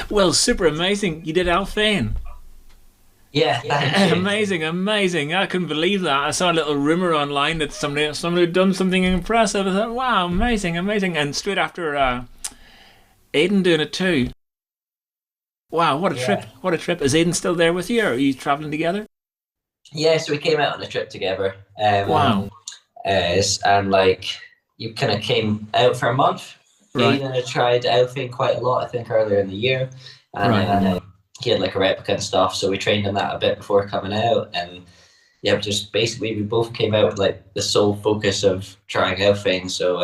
Well, super amazing. You did Alphane. Yeah, thank you. Amazing, amazing. I couldn't believe that. I saw a little rumor online that somebody had done something impressive. I thought, wow, amazing, amazing. And straight after Aidan doing it too. Wow, what a trip. Yeah. What a trip. Is Aidan still there with you, or are you traveling together? Yeah, so we came out on a trip together. Wow. And like you kind of came out for a month. Right. Aidan had tried Alphane quite a lot, I think, earlier in the year. And Right. then he had like a replica and stuff, so we trained on that a bit before coming out. And yeah, just basically we both came out with like the sole focus of trying Alphane. So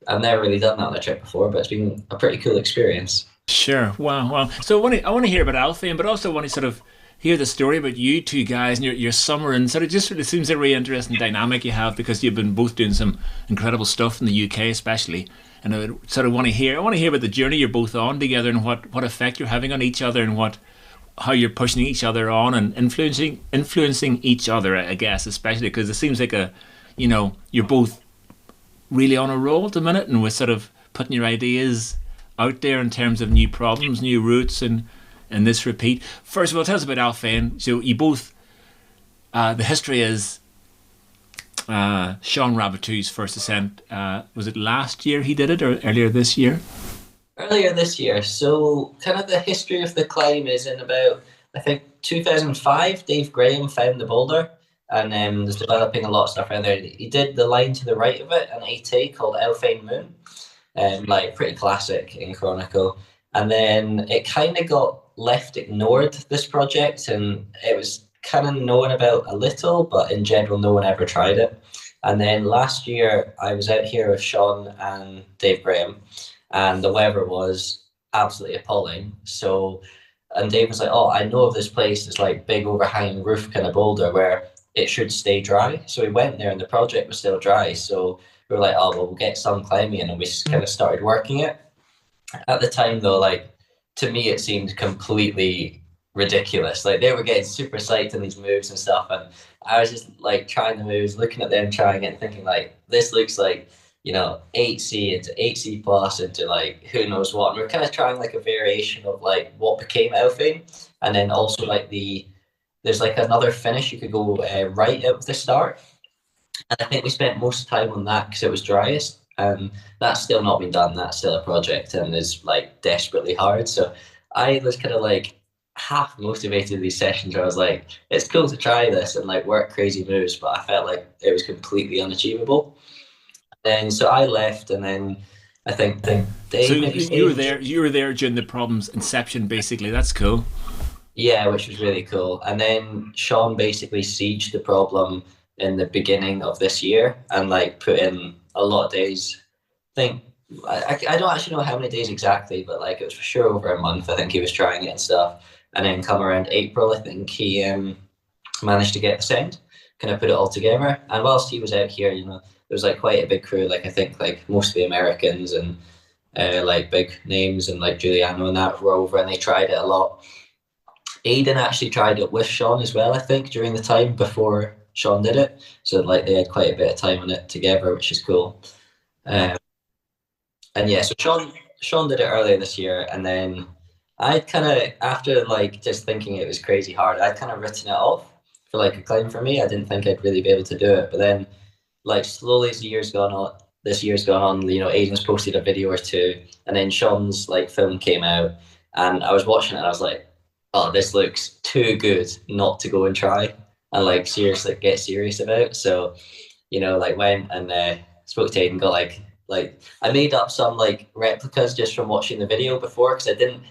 I've never really done that on a trip before, but it's been a pretty cool experience. Sure. Wow. Wow. So I want to hear about Alfie, but also want to sort of hear the story about you two guys and your summer, and sort of just it seems a really interesting dynamic you have because you've been both doing some incredible stuff in the UK, especially. And I would sort of want to hear. I want to hear about the journey you're both on together and what effect you're having on each other and what how you're pushing each other on and influencing each other. I guess especially because it seems like you're both really on a roll at the minute, and with sort of putting your ideas out there in terms of new problems, new routes, and this repeat. First of all, tell us about Alphane. So you both, the history is Sean Rabbitou's first ascent. Was it last year he did it, or earlier this year? Earlier this year, so kind of the history of the climb is in about, I think, 2005, Dave Graham found the boulder and was developing a lot of stuff around there. He did the line to the right of it, an 8A called Alphane Moon, like pretty classic in Chironico. And then it kind of got left ignored, this project, and it was kind of known about a little, but in general, no one ever tried it. And then last year, I was out here with Sean and Dave Graham, and the weather was absolutely appalling. So, and Dave was like, "Oh, I know of this place. It's like big overhanging roof kind of boulder where it should stay dry." So we went there, and the project was still dry. So we were like, "Oh, well, we'll get some climbing in," and we kind of started working it. At the time, though, like to me, it seemed completely ridiculous. Like they were getting super psyched on these moves and stuff, and I was just like trying the moves, looking at them trying it, and thinking like, this looks like 8C into 8C plus into like who knows what. And we're kind of trying like a variation of like what became Alphane, and then also like there's like another finish you could go right at the start. And I think we spent most time on that because it was driest. That's still not been done. That's still a project and is like desperately hard. So I was kind of like half motivated these sessions where I was like, it's cool to try this and like work crazy moves, but I felt like it was completely unachievable. And so I left, and then I think So Dave maybe you were stayed. there. You were there during the problem's inception, basically. That's cool. Yeah, which was really cool. And then Sean basically sieged the problem in the beginning of this year and like put in a lot of days. I think I don't actually know how many days exactly, but like it was for sure over a month. I think he was trying it and stuff. And then come around April, I think he managed to get the send, kind of put it all together. And whilst he was out here, there was like quite a big crew. Like I think like most of the Americans and like big names and like Giuliano and that were over, and they tried it a lot. Aidan actually tried it with Sean as well, I think, during the time before Sean did it. So like they had quite a bit of time on it together, which is cool. Um, and yeah, so Sean did it earlier this year, and then I kind of after like just thinking it was crazy hard, I'd kind of written it off for like a climb for me. I didn't think I'd really be able to do it, but then like slowly as the years gone on, this year's gone on, Aidan's posted a video or two, and then Sean's like film came out, and I was watching it, and I was like, oh, this looks too good not to go and try and like seriously get serious about. So, like went and spoke to Aidan, got like I made up some like replicas just from watching the video before because I didn't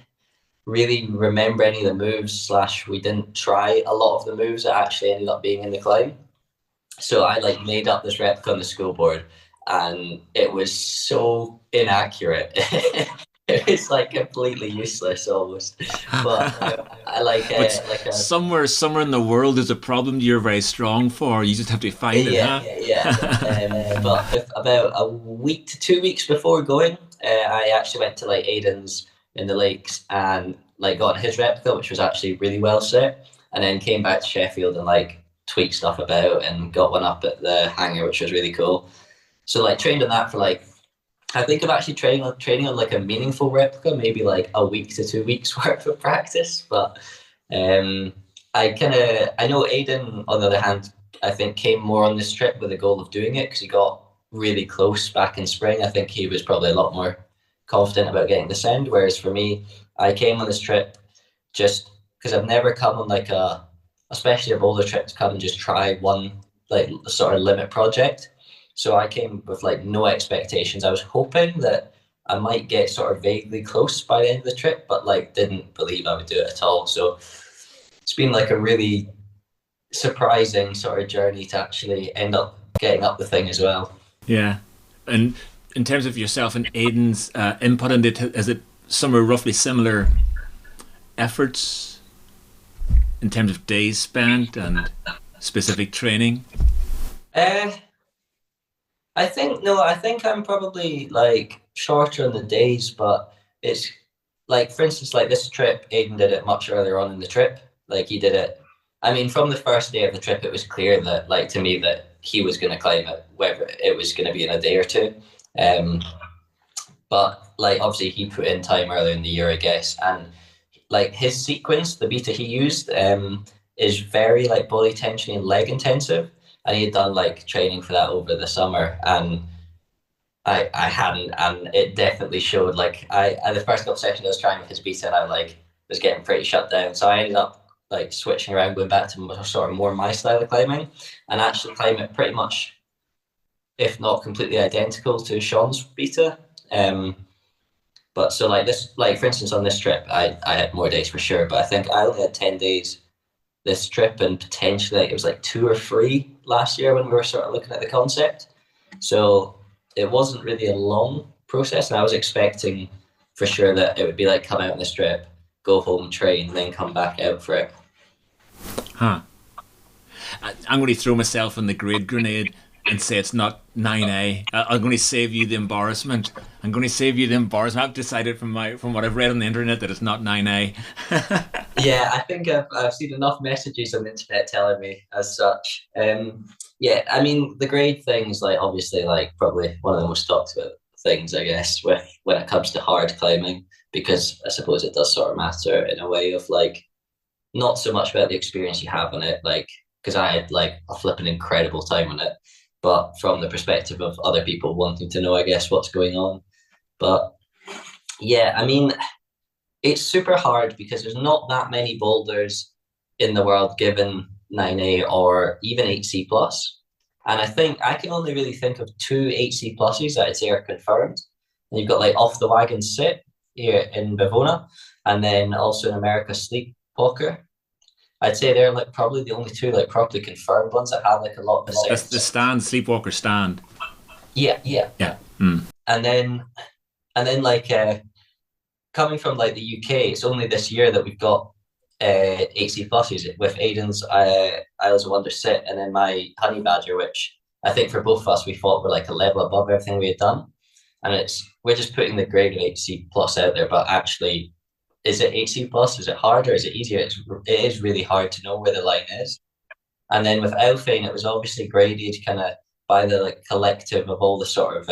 really remember any of the moves. Slash, we didn't try a lot of the moves that actually ended up being in the climb. So I like made up this replica on the school board, and it was so inaccurate. It was like completely useless almost. But I But like a somewhere in the world there's a problem you're very strong for. You just have to find it, yeah, huh? yeah, yeah. But about a week to 2 weeks before going, I actually went to like Aidan's in the lakes and like got his replica, which was actually really well set, and then came back to Sheffield and like tweaked stuff about and got one up at the hangar, which was really cool. So like trained on that for like I think I'm actually training on like a meaningful replica, maybe like a week to 2 weeks worth of practice. But um, I know Aidan on the other hand, I think came more on this trip with the goal of doing it because he got really close back in spring. I think he was probably a lot more confident about getting the send. Whereas for me, I came on this trip just because I've never come on like especially a boulder trip to come and just try one like sort of limit project. So I came with like no expectations. I was hoping that I might get sort of vaguely close by the end of the trip, but like didn't believe I would do it at all. So it's been like a really surprising sort of journey to actually end up getting up the thing as well. Yeah. And in terms of yourself and Aiden's input in it, is it somewhere roughly similar efforts in terms of days spent and specific training? Uh, I think no, I think I'm probably like shorter on the days, but it's like for instance, like this trip, Aiden did it much earlier on in the trip. Like he did it. I mean, from the first day of the trip, it was clear that, like to me, that he was going to climb it, whether it was going to be in a day or two. Um, but like obviously, he put in time earlier in the year, I guess, and like his sequence, the beta he used, is very like body tension and leg intensive, and he had done like training for that over the summer, and I hadn't, and it definitely showed. Like I the first couple sessions I was trying with his beta, and I like was getting pretty shut down. So I ended up like switching around, going back to sort of more my style of climbing, and actually climb it pretty much, if not completely identical to Sean's beta. Um, but so like this, like for instance, on this trip, I had more days for sure, but I think I only had 10 days this trip, and potentially like, it was like 2 or 3 last year when we were sort of looking at the concept. So it wasn't really a long process, and I was expecting for sure that it would be like come out on this trip, go home, train, then come back out for it. Huh. I'm going to throw myself in the grade grenade and say it's not 9A. I'm going to save you the embarrassment. I'm going to save you the embarrassment. I've decided from what I've read on the internet that it's not 9A. Yeah, I think I've seen enough messages on the internet telling me as such. Yeah, I mean the grade things like obviously like probably one of the most talked about things I guess with when it comes to hard climbing because I suppose it does sort of matter in a way of like not so much about the experience you have on it like because I had like a flipping incredible time on it, but from the perspective of other people wanting to know I guess what's going on. But yeah, I mean it's super hard because there's not that many boulders in the world given 9A or even 8C plus. And I think I can only really think of two 8C pluses that I'd say are confirmed. And you've got like Off the Wagon Sit here in Bavona, and then also in America Sleepwalker. I'd say they're like probably the only two like properly confirmed ones that have like a lot of That's the sets. stand, Sleepwalker stand. Yeah, yeah. Yeah. Mm. And then like coming from like the UK, it's only this year that we've got 8C pluses with Aidan's Isles of Wonder sit and then my Honey Badger, which I think for both of us we thought were like a level above everything we had done. And it's we're just putting the grade of 8C plus out there, but actually, is it 8C plus? Is it harder? Is it easier? It is really hard to know where the line is. And then with Alphane, it was obviously graded kind of by the like collective of all the sort of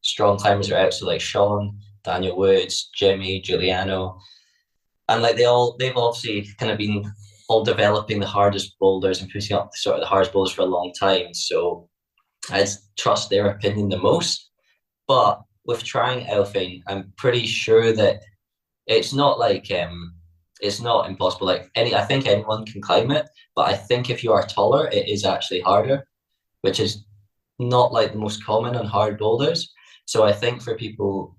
strong climbers that are out. So like Sean, Daniel Woods, Jimmy, Giuliano, and like they've obviously kind of been all developing the hardest boulders and putting up sort of the hardest boulders for a long time. So I trust their opinion the most. But with trying Alphane, I'm pretty sure that it's not like it's not impossible. Like I think anyone can climb it, but I think if you are taller, it is actually harder, which is not like the most common on hard boulders. So I think for people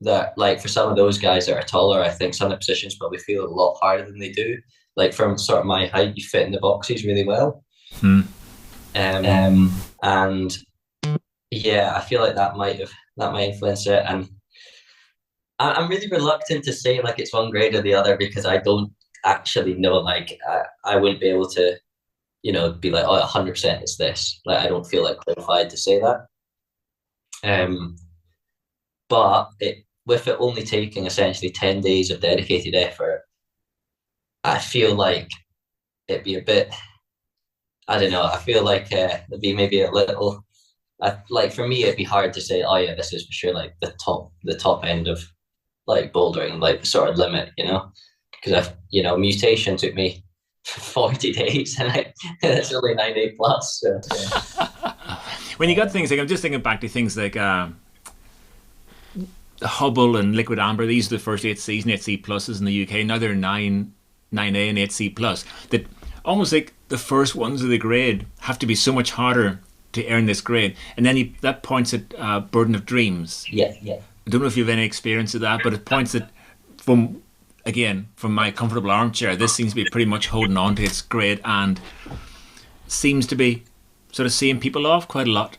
that like for some of those guys that are taller, I think some of the positions probably feel a lot harder than they do. Like from sort of my height, you fit in the boxes really well. Hmm. And yeah, I feel like that might influence it. And I'm really reluctant to say like it's one grade or the other because I don't actually know. Like I wouldn't be able to, be like, oh, 100% it's this. Like I don't feel like qualified to say that. Um, but with it only taking essentially 10 days of dedicated effort, I feel like it'd be a bit. I don't know. I feel like it'd be maybe a little. Like for me, it'd be hard to say, oh yeah, this is for sure like the top end of like bouldering, like the sort of limit, because mutation took me 40 days and it's only 9 day plus. So. When you got things like, I'm just thinking back to things like Hubble and Liquid Amber. These are the first 8Cs and 8C pluses in the UK. Now they're 9A and 8C plus. That almost like the first ones of the grade have to be so much harder to earn this grade. And then that points at Burden of Dreams. Yeah, yeah. I don't know if you have any experience of that, but it points at, from my comfortable armchair, this seems to be pretty much holding on to its grade and seems to be sort of seeing people off quite a lot.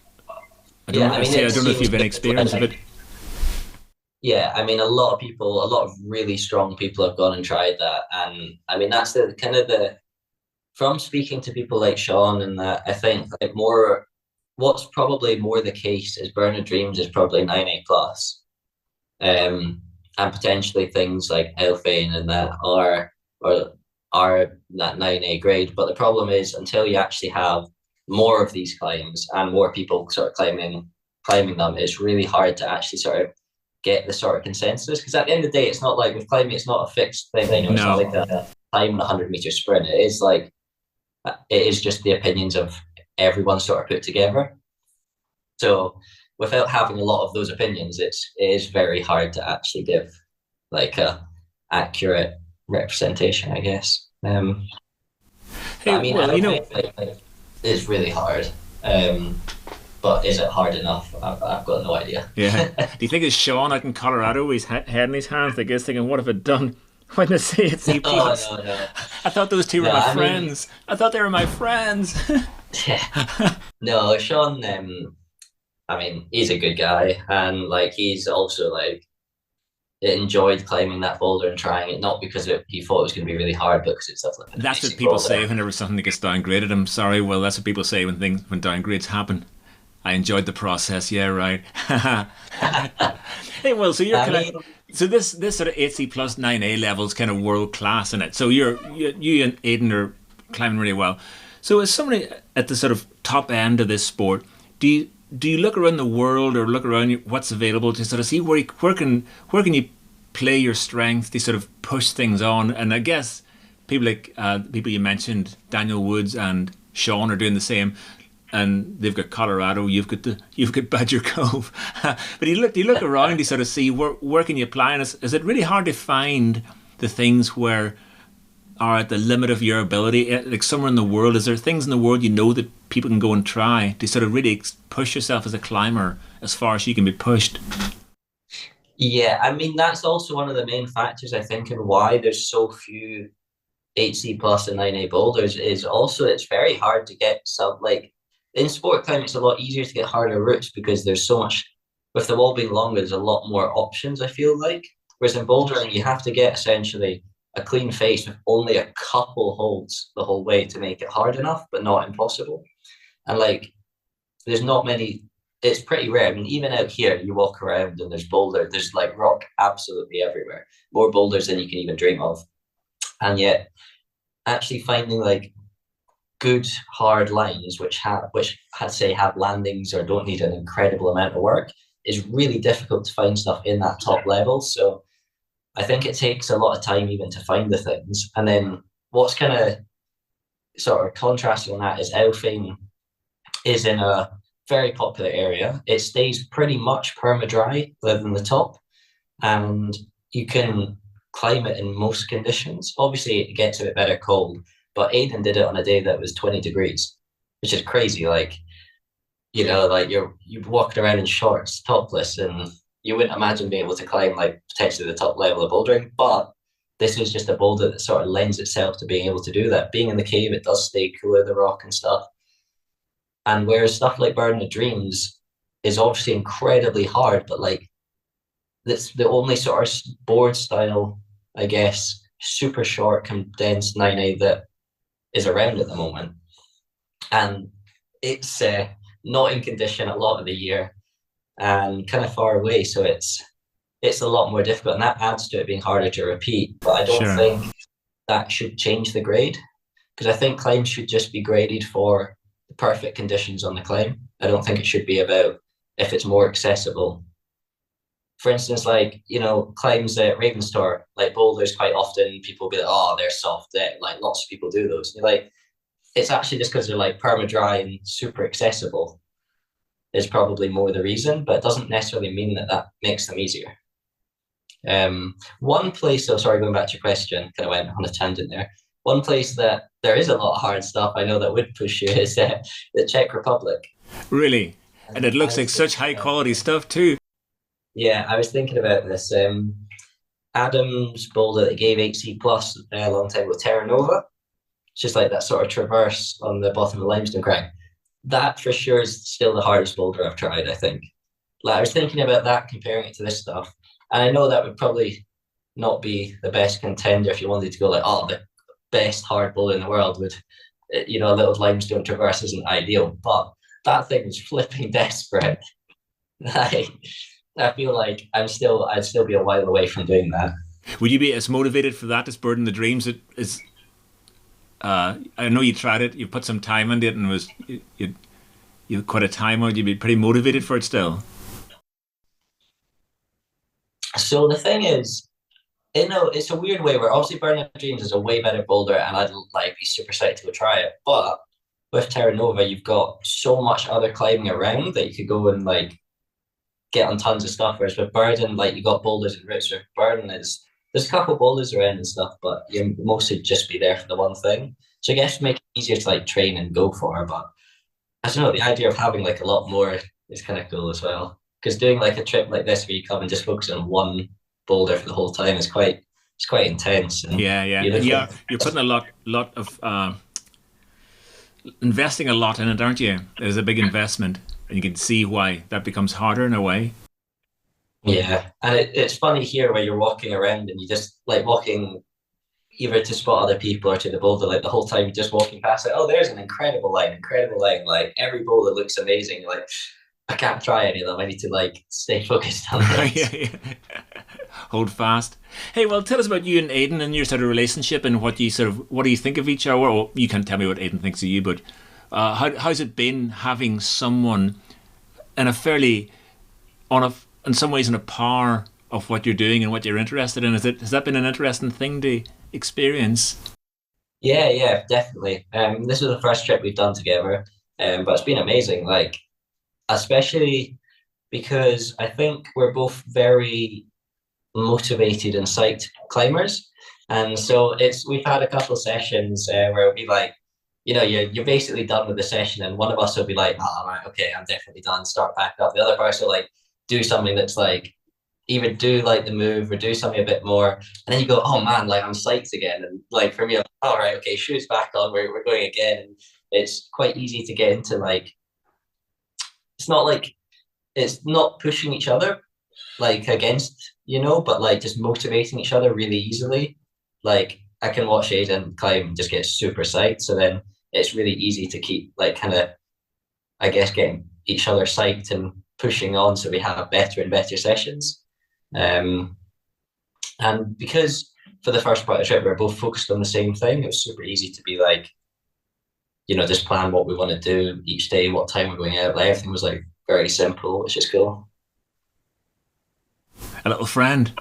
I don't know if you've any experience of it. Yeah, I mean, a lot of really strong people have gone and tried that, and I mean that's the kind of from speaking to people like Sean and that, I think like what's probably more the case is Burn Dreams is probably 9A plus, and potentially things like Alphane and that are that 9A grade. But the problem is until you actually have more of these climbs and more people sort of climbing them, it's really hard to actually sort of get the sort of consensus, because at the end of the day, it's not like with climbing, it's not a fixed thing. It's not like a time 100-meter sprint. It is just the opinions of everyone sort of put together. So without having a lot of those opinions, it is very hard to actually give like a accurate representation, I guess. It's really hard. But is it hard enough? I've got no idea. Yeah. Do you think it's Sean out in Colorado? He's head in his hands. I guess thinking, what have it done? When they say it's C plus. Oh, no. I thought those two were my friends. I thought they were my friends. Yeah. No, Sean. I mean, he's a good guy, and like he's also like enjoyed climbing that boulder and trying it, not because he thought it was going to be really hard, but because it's like that's what people say whenever something gets downgraded. I'm sorry. Well, that's what people say when downgrades happen. I enjoyed the process. Yeah, right. Hey, well, so you're so this sort of 8C plus 9A level is kind of world class in it. So you and Aidan are climbing really well. So as somebody at the sort of top end of this sport, do you look around the world or look around what's available to sort of see where can you play your strength to sort of push things on? And I guess people like people you mentioned, Daniel Woods and Sean, are doing the same. And they've got Colorado, you've got Badger Cove. But you look around, you sort of see where can you apply, and is it really hard to find the things where are at the limit of your ability? Like somewhere in the world, is there things in the world that people can go and try to sort of really push yourself as a climber as far as you can be pushed? Yeah, I mean that's also one of the main factors I think in why there's so few 8C plus and 9A boulders is also it's very hard to get in sport climbing, it's a lot easier to get harder routes because there's so much, with the wall being longer, there's a lot more options, I feel like. Whereas in bouldering, you have to get essentially a clean face with only a couple holds the whole way to make it hard enough, but not impossible. And like, there's not many, it's pretty rare. I mean, even out here, you walk around and there's like rock absolutely everywhere, more boulders than you can even dream of. And yet, actually finding like good hard lines which have landings or don't need an incredible amount of work is really difficult to find stuff in that top level. So I think it takes a lot of time even to find the things. And then what's kind of sort of contrasting on that is Alphane is in a very popular area. It stays pretty much perma-dry other than the top, and you can climb it in most conditions. Obviously it gets a bit better cold, but Aidan did it on a day that was 20 degrees, which is crazy. Like, like you're walking around in shorts, topless, and you wouldn't imagine being able to climb like potentially the top level of bouldering. But this is just a boulder that sort of lends itself to being able to do that. Being in the cave, it does stay cooler, the rock and stuff. And whereas stuff like Burden of Dreams is obviously incredibly hard, but like that's the only sort of board style, I guess, super short, condensed 9A that is around at the moment. And it's not in condition a lot of the year and kind of far away. So it's a lot more difficult, and that adds to it being harder to repeat. But I don't Sure. think that should change the grade, because I think climbs should just be graded for the perfect conditions on the climb. I don't think it should be about if it's more accessible. For instance, like, climbs at Ravenstor, like boulders, quite often people will be like, oh, they're soft. Like lots of people do those. You're like, it's actually just because they're like perma dry and super accessible is probably more the reason, but it doesn't necessarily mean that that makes them easier. One place, so sorry, going back to your question, kind of went on a tangent there. One place that there is a lot of hard stuff I know that would push you is the Czech Republic. Really? And it I looks was like such thinking high about, quality stuff too. yeah, I was thinking about this. Adam's boulder that gave 8C plus a long time ago, Terra Nova. It's just like that sort of traverse on the bottom of the limestone crack. That for sure is still the hardest boulder I've tried, I think. Like I was thinking about that, comparing it to this stuff. And I know that would probably not be the best contender if you wanted to go like, oh, the best hard boulder in the world would, a little limestone traverse isn't ideal. But that thing was flipping desperate. I feel like I'd still be a while away from doing that. Would you be as motivated for that as Burden the Dreams? It is. I know you tried it. You put some time into it, and you quite a time out. You'd be pretty motivated for it still. So the thing is, it's a weird way where obviously Burning Dreams is a way better boulder, and I'd like be super excited to go try it. But with Terra Nova, you've got so much other climbing around that you could go and like get on tons of stuff. Whereas with Burden, like you got boulders and routes. With Burden is there's a couple of boulders around and stuff, but you mostly just be there for the one thing. So I guess make it easier to like train and go for. But I don't know, the idea of having like a lot more is kind of cool as well. Because doing like a trip like this where you come and just focus on one boulder for the whole time is quite intense. And Yeah, yeah, you and look yeah, at you're putting a lot of investing a lot in it, aren't you? There's a big investment, and you can see why that becomes harder in a way. yeah, and it's funny here where you're walking around and you just like walking either to spot other people or to the boulder, like the whole time you're just walking past it. Oh, there's an incredible line. Like every boulder looks amazing. You're like, I can't try any of them. I need to like stay focused on Yeah, this. yeah. Hold fast. Hey, well, tell us about you and Aidan and your sort of relationship and what do you think of each other? Well, you can't tell me what Aidan thinks of you, but how's it been having someone in a fairly in some ways on a par of what you're doing and what you're interested in? Has that been an interesting thing to experience? Yeah, yeah, definitely. This is the first trip we've done together, but it's been amazing. Like, especially because I think we're both very motivated and psyched climbers, and so we've had a couple of sessions where it'll be like, you're basically done with the session, and one of us will be like, oh, right, okay, I'm definitely done. Start back up. The other person will like do something that's like either do like the move or do something a bit more. And then you go, oh man, like I'm psyched again. And like for me, I'm like, all right, okay, shoes back on, we're going again. And it's quite easy to get into like, it's not like, it's not pushing each other like against, but like just motivating each other really easily. Like I can watch Aidan climb and just get super psyched. So then it's really easy to keep like kind of, I guess, getting each other psyched and pushing on so we have better and better sessions. Um, and because for the first part of the trip, we were both focused on the same thing, it was super easy to be like, just plan what we want to do each day, what time we're going out. Like everything was like very simple, which is cool. A little friend.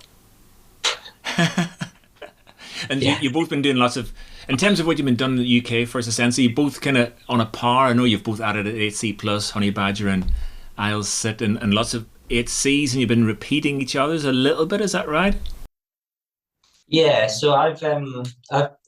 And Yeah. you've both been doing lots of, in terms of what you've been done in the UK first ascent, so you both kind of on a par. I know you've both added an 8C plus, Honey Badger and Isles Sit, and lots of 8Cs, and you've been repeating each other's a little bit, is that right? Yeah, so I've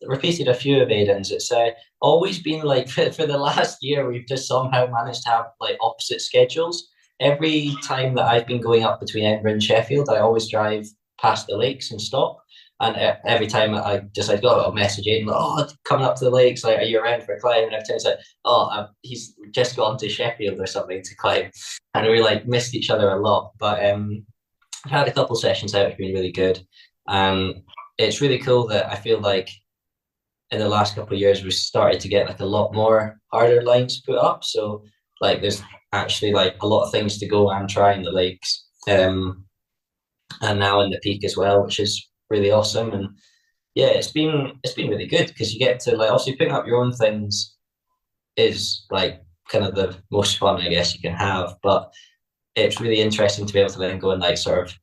repeated a few of Aidan's. It's always been like for the last year we've just somehow managed to have like opposite schedules. Every time that I've been going up between Edinburgh and Sheffield, I always drive past the lakes and stop. And every time I just like got a message in, like, oh, coming up to the lakes, like, are you around for a climb? And every time it's like, oh, he's just gone to Sheffield or something to climb, and we like missed each other a lot. But I've had a couple sessions out, it's been really good. It's really cool that I feel like in the last couple of years we've started to get like a lot more harder lines put up. So like there's actually like a lot of things to go and try in the lakes. And now in the peak as well, which is really awesome. And yeah, it's been really good because you get to like obviously picking up your own things is like kind of the most fun I guess you can have. But it's really interesting to be able to then go and like sort of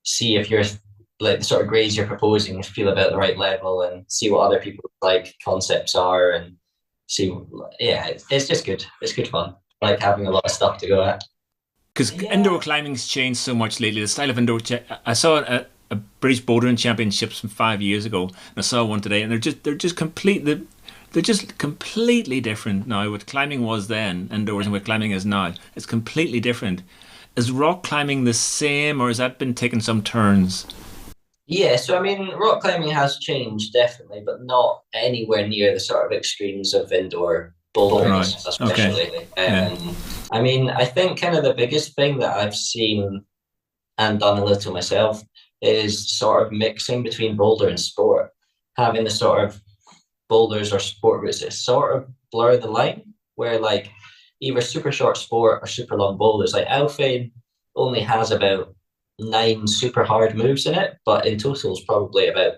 see if you're like the sort of grades you're proposing feel about the right level and see what other people's like concepts are and see. Yeah, it's just good. It's good fun. Like having a lot of stuff to go at. Because indoor climbing's changed so much lately. The style of I saw a British bouldering championships from 5 years ago, and I saw one today, and they're just completely different now. What climbing was then indoors and what climbing is now, it's completely different. Is rock climbing the same, or has that been taking some turns? Yeah, so I mean, rock climbing has changed definitely, but not anywhere near the sort of extremes of indoor bouldering, Right. Okay. especially. Yeah. I mean, I think kind of the biggest thing that I've seen and done a little myself is sort of mixing between boulder and sport, having the sort of boulders or sport routes that sort of blur the line, where like either super short sport or super long boulders. Like Alphane only has about 9 super hard moves in it, but in total it's probably about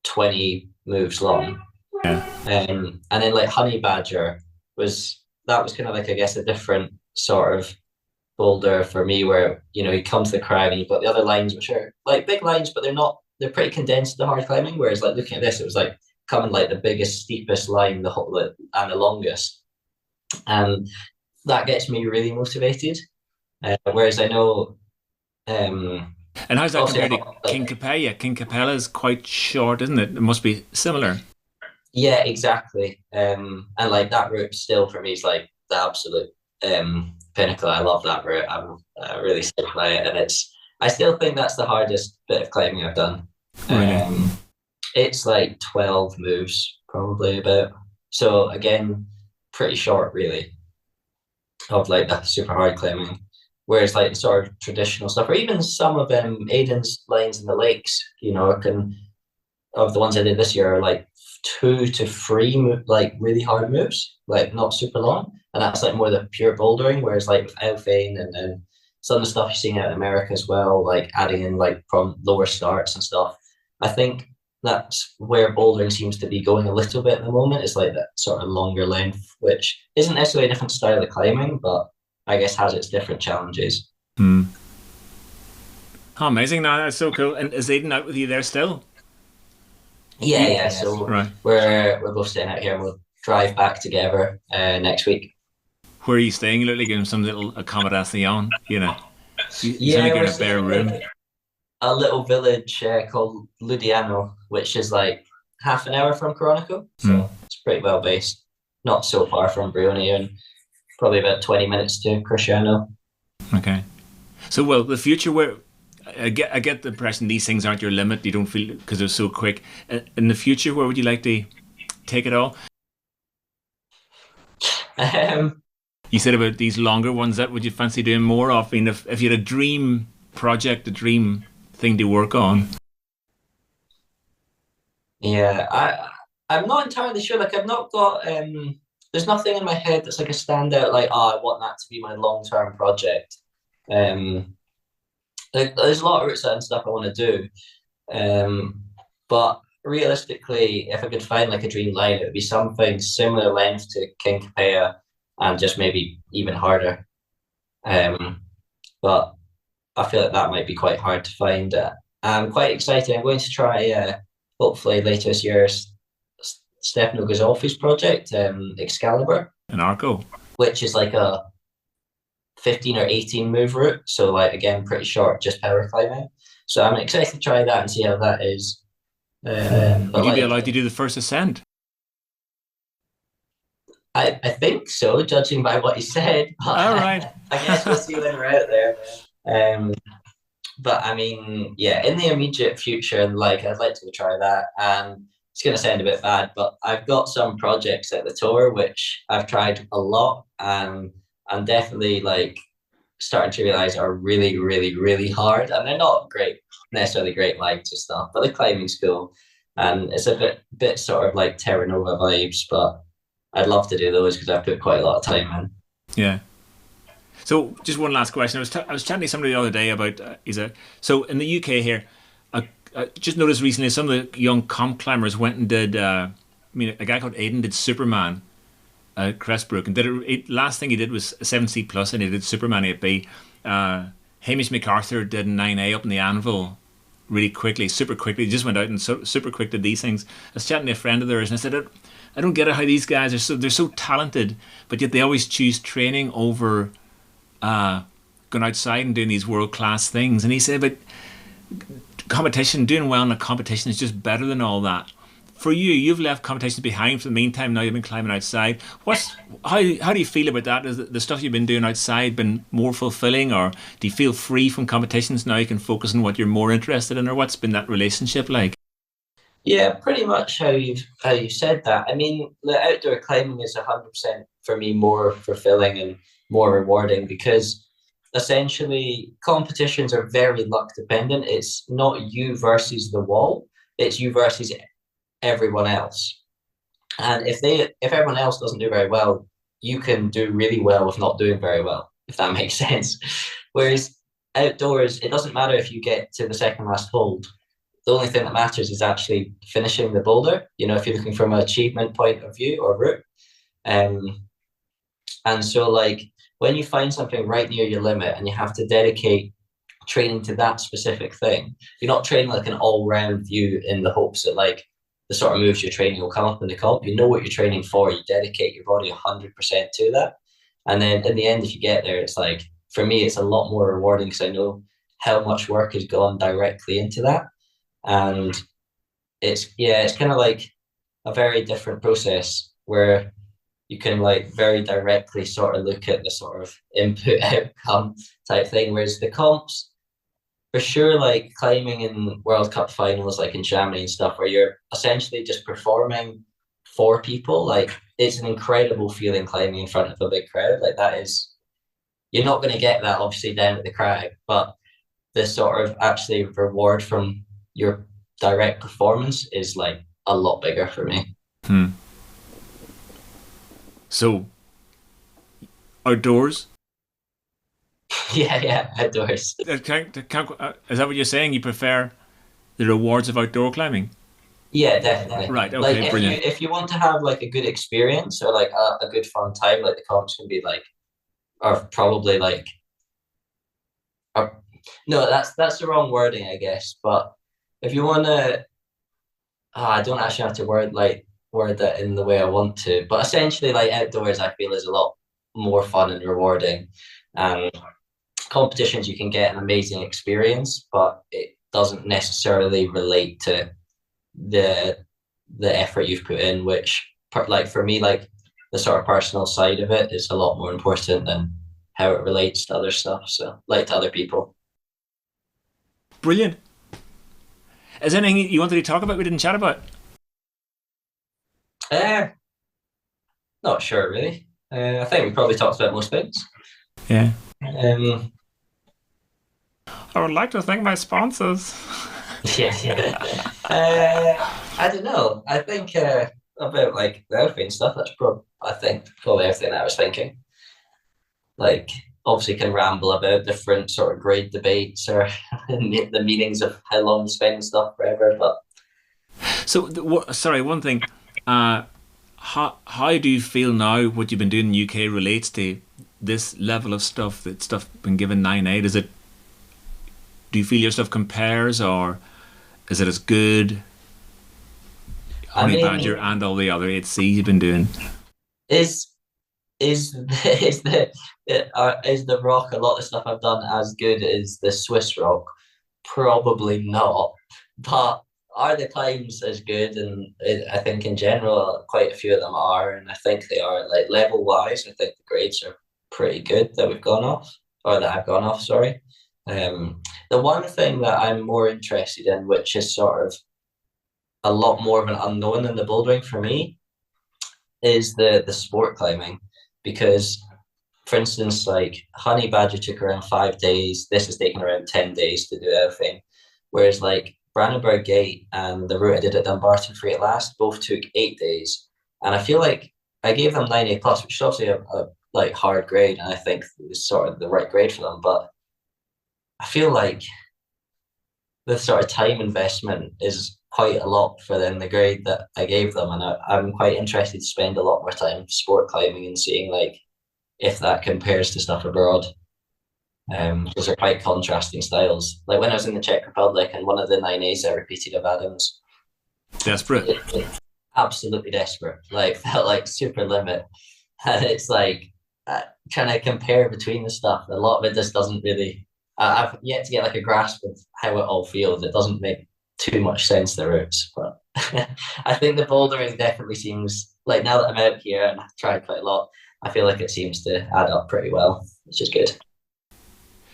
20 moves long. Yeah. And then like Honey Badger was kind of like I guess a different sort of boulder for me where you come to the crowd and you've got the other lines which are like big lines but they're pretty condensed the hard climbing, whereas like looking at this it was like coming like the biggest steepest line and the longest, and that gets me really motivated, whereas I know And how's that obviously compared to King Capella? King Capella is quite short, isn't it? It must be similar. yeah, exactly. And like that route still for me is like the absolute pinnacle. I love that route. I'm really sick by it, and I still think that's the hardest bit of climbing I've done. Really? It's like 12 moves probably about. So again, pretty short really of like the super hard climbing. Whereas like the sort of traditional stuff, or even some of Aidan's lines in the lakes, can of the ones I did this year are like 2 to 3 like really hard moves, like not super long, and that's like more the pure bouldering. Whereas like with Alphane and then some of the stuff you're seeing out in America as well, like adding in like from lower starts and stuff. I think that's where bouldering seems to be going a little bit at the moment. Is like that sort of longer length, which isn't necessarily a different style of climbing, but I guess has its different challenges. Hmm. Oh, amazing! No, that's so cool. And is Aiden out with you there still? Yeah, yeah. So Right. we're both staying out here, and we'll drive back together next week. Where are you staying? You look like you're in some little accommodation. He's only Yeah, we're getting a bare staying in room. a little village called Ludiano, which is like half an hour from Chironico, Hmm. so it's pretty well based. Not so far from Brioni, and probably about 20 minutes to Cresciano. Okay. So, well, the future where I get the impression these things aren't your limit. You don't feel because they're so quick. In the future, where would you like to take it all? Um, You said about these longer ones. That would you fancy doing more of? I mean, if you had a dream project, a dream thing to work on. yeah, I'm not entirely sure. Like I've not got there's nothing in my head that's like a standout. Like I want that to be my long-term project. Um, there's a lot of routes and stuff I want to do. But realistically, if I could find like a dream line, it would be something similar length to King Capea and just maybe even harder. Um, but I feel like that might be quite hard to find. I'm quite excited. I'm going to try, hopefully later this year, Stefano Gazolfi's project, Excalibur, An Arco. which is like a 15 or 18 move route. So like again, pretty short, just power climbing. So I'm excited to try that and see how that is. But Would you be like allowed to do the first ascent? I think so, judging by what he said. All But right. I guess we'll see when we're out there. Um, But I mean, yeah, in the immediate future, like I'd like to try that. And it's gonna sound a bit bad, but I've got some projects at the tour which I've tried a lot, and I'm definitely like starting to realize are really, really, really hard. And they're not great, necessarily great lights or stuff, but the climbing's cool. And it's a bit sort of like Terra Nova vibes, but I'd love to do those because I've put quite a lot of time in. Yeah. So just one last question. I was chatting to somebody the other day about so in the UK here, I just noticed recently some of the young comp climbers went and did. I mean, a guy called Aidan did Superman at Crestbrook and last thing he did was a 7C plus and he did Superman 8B. Hamish MacArthur did 9A up in the Anvil really quickly, super quickly. He just went out and super quick did these things. I was chatting to a friend of theirs and I said, I don't get it how these guys are they're so talented, but yet they always choose training over going outside and doing these world class things. And he said, but competition, doing well in a competition is just better than all that. For you, you've left competitions behind for the meantime. Now you've been climbing outside. How do you feel about that? Is the stuff you've been doing outside been more fulfilling, or do you feel free from competitions now? You can focus on what you're more interested in, or what's been that relationship like? Yeah, pretty much how you said that. I mean, the outdoor climbing is 100% for me more fulfilling and more rewarding because essentially competitions are very luck dependent. It's not you versus the wall, it's you versus everyone else. And if everyone else doesn't do very well, you can do really well with not doing very well, if that makes sense. Whereas outdoors, it doesn't matter if you get to the second last hold. The only thing that matters is actually finishing the boulder. You know, if you're looking from an achievement point of view or route. Um, and so like when you find something right near your limit and you have to dedicate training to that specific thing, you're not training like an all-round view in the hopes that like the sort of moves you're training will come up in the comp. You know what you're training for. You dedicate your body 100% to that. And then in the end, if you get there, it's like, for me, it's a lot more rewarding because I know how much work has gone directly into that. And it's kind of like a very different process where you can like very directly sort of look at the sort of input outcome type thing. Whereas the comps, for sure, like climbing in World Cup finals, like in Chamonix and stuff, where you're essentially just performing for people, like it's an incredible feeling climbing in front of a big crowd. Like that is, you're not going to get that obviously down at the crag, but the sort of actually reward from your direct performance is like a lot bigger for me. Hmm. So outdoors. Yeah, outdoors. Is that what you're saying? You prefer the rewards of outdoor climbing? Yeah, definitely. Right. Like Okay. Brilliant. if you want to have like a good experience or like a good fun time, like the comps can be like, or probably like, or no, that's the wrong wording, I guess. But if you want to, I don't actually have to word that in the way I want to. But essentially, like outdoors, I feel is a lot more fun and rewarding. And competitions, you can get an amazing experience, but it doesn't necessarily relate to the the effort you've put in. Which, like for me, like the sort of personal side of it is a lot more important than how it relates to other stuff. So, like to other people. Brilliant. Is there anything you wanted to talk about we didn't chat about? Uh, Not sure really. I think we probably talked about most things. Yeah. Um, I would like to thank my sponsors. yeah. I don't know. I think about like the Alphane stuff. That's probably I think probably everything I was thinking. Like obviously can ramble about different sort of grade debates or the meanings of how long you spend stuff forever. But So, sorry, one thing. Uh, how do you feel now? What you've been doing in the UK relates to this level of stuff. That stuff been given 9A. Does it? Do you feel your stuff compares, or is it as good? I Honey Badger mean, and all the other 8Cs you've been doing. is is is the rock a lot of stuff I've done as good as the Swiss rock? Probably not, but are the climbs as good? And I think in general, quite a few of them are, and I think they are like level wise. I think the grades are pretty good that we've gone off, or that I've gone off. Sorry. Um, The one thing that I'm more interested in, which is sort of a lot more of an unknown than the bouldering for me, is the sport climbing. Because, for instance, like Honey Badger took around 5 days. This has taken around 10 days to do everything. Whereas like Brandenburg Gate and the route I did at Dumbarton Free at Last both took 8 days. And I feel like I gave them 9A plus, which is obviously a like hard grade, and I think it was sort of the right grade for them. But I feel like the sort of time investment is quite a lot for them, the grade that I gave them. And I'm quite interested to spend a lot more time sport climbing and seeing like if that compares to stuff abroad. Because they're quite contrasting styles. Like when I was in the Czech Republic and one of the 9As I repeated of Adams, Desperate. absolutely desperate, like felt like super limit. And it's like trying to compare between the stuff. A lot of it just doesn't really. I've yet to get like a grasp of how it all feels. It doesn't make too much sense, the routes, but I think the bouldering definitely seems like, now that I'm out here and I've tried quite a lot, I feel like it seems to add up pretty well, which is good.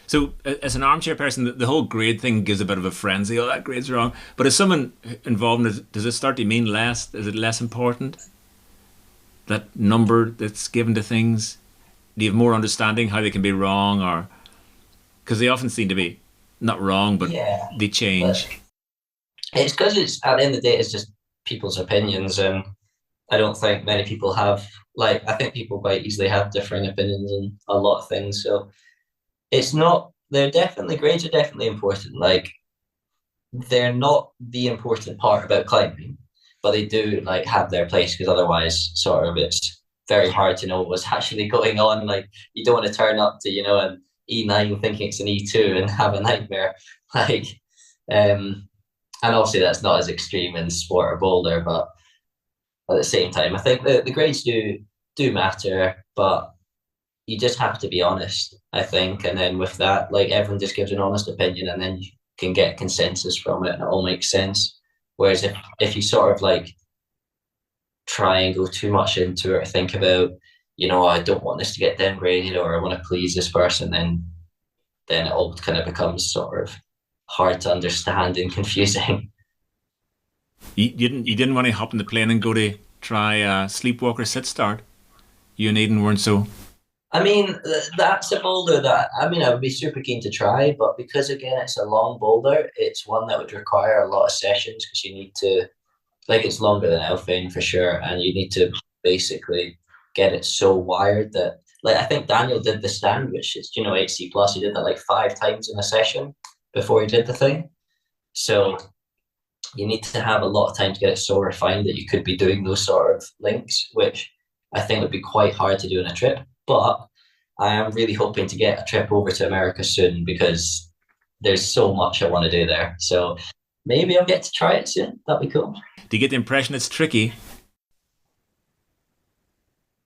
So, as an armchair person, the whole grade thing gives a bit of a frenzy. Oh, that grade's wrong. But as someone involved in it, does it start to mean less? Is it less important? That number that's given to things? Do you have more understanding how they can be wrong? Or because they often seem to be not wrong, but Yeah, they change. but it's because it's at the end of the day, it's just people's opinions, and I don't think many people have, like, I think people quite easily have differing opinions on a lot of things. So it's not, they're definitely, grades are definitely important. Like, they're not the important part about climbing, but they do like have their place, because otherwise, sort of, it's very hard to know what's actually going on. Like, you don't want to turn up to, an E9 thinking it's an E2 and have a nightmare. Like, and obviously that's not as extreme in sport or boulder, but at the same time, I think the grades do matter, but you just have to be honest, I think. And then with that, like, everyone just gives an honest opinion, and then you can get consensus from it and it all makes sense. Whereas if you sort of like try and go too much into it or think about, I don't want this to get downgraded, or I want to please this person, then it all kind of becomes sort of hard to understand and confusing. You didn't want to hop in the plane and go to try Sleepwalker Sit Start. You and Aidan weren't so. I mean, that's a boulder that, I mean, I would be super keen to try, but because again, it's a long boulder, it's one that would require a lot of sessions, because you need to, like, it's longer than Alphane for sure, and you need to basically get it so wired that, like, I think Daniel did the stand, which is, 8C plus, he did that like 5 times in a session before he did the thing. So you need to have a lot of time to get it so refined that you could be doing those sort of links, which I think would be quite hard to do in a trip. But I am really hoping to get a trip over to America soon, because there's so much I want to do there. So maybe I'll get to try it soon. That'd be cool. Do you get the impression it's tricky?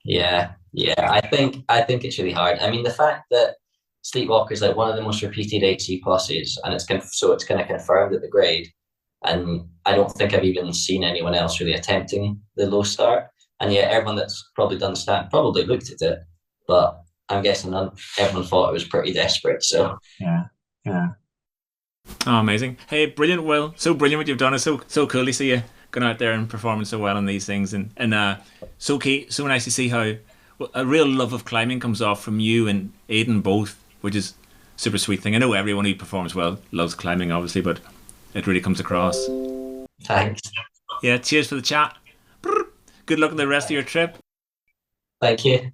Yeah. I think it's really hard. I mean, the fact that Sleepwalker is like one of the most repeated HC pluses, and it's kind of confirmed at the grade. And I don't think I've even seen anyone else really attempting the low start. And yet everyone that's probably done the stand probably looked at it, but I'm guessing everyone thought it was pretty desperate. So Yeah, yeah. Oh, amazing. Hey, brilliant. Well, so brilliant what you've done. It's so cool to see you going out there and performing so well on these things. And so key, so nice to see how a real love of climbing comes off from you and Aidan both, which is a super sweet thing. I know everyone who performs well loves climbing, obviously, but it really comes across. thanks. Yeah, cheers for the chat. Good luck on the rest of your trip. Thank you.